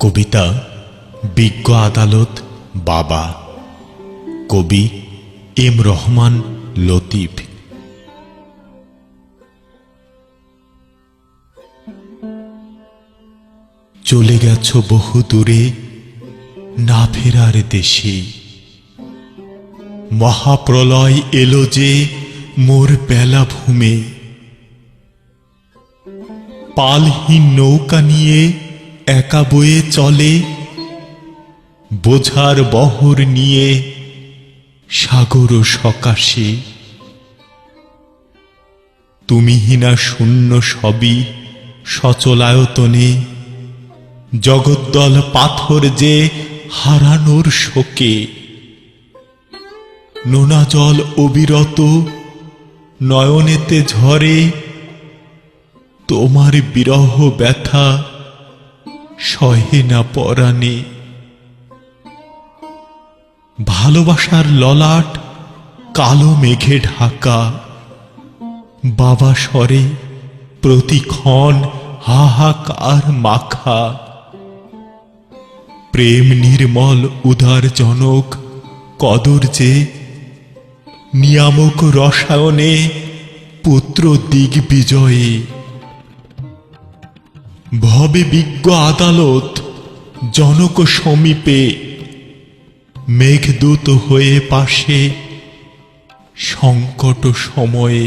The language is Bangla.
কবিতা বিজ্ঞ আদালত বাবা, কবি এম রহমান লতিফ। চলে গেছ বহু দূরে না ফেরার দেশে, মহাপ্রলয় এলো যে মোর বেলা ভূমে। পালহীন নৌকা নিয়ে একা বয়ে চলে, বোঝার বহর নিয়ে সাগর সকাশে। তুমিহীনা শূন্য সবই সচলায়তনে, জগদ্দল পাথর যে হারানোর শোকে। নোনা জল অবিরত নয়নেতে ঝরে, তোমার বিরহ ব্যথা সহে না পরাণে। ভালোবাসার ললাট কালো মেঘে ঢাকা, বাবা স্বরে প্রতিক্ষণ হাহাকার মাখা। প্রেম নির্মল উদার জনক কদর যে, নিয়ামক রসায়নে পুত্র দিগ্বিজয়ে। ভবে বিজ্ঞ আদালত জনক সমীপে, মেঘদূত হয়ে পাশে সংকট সময়ে।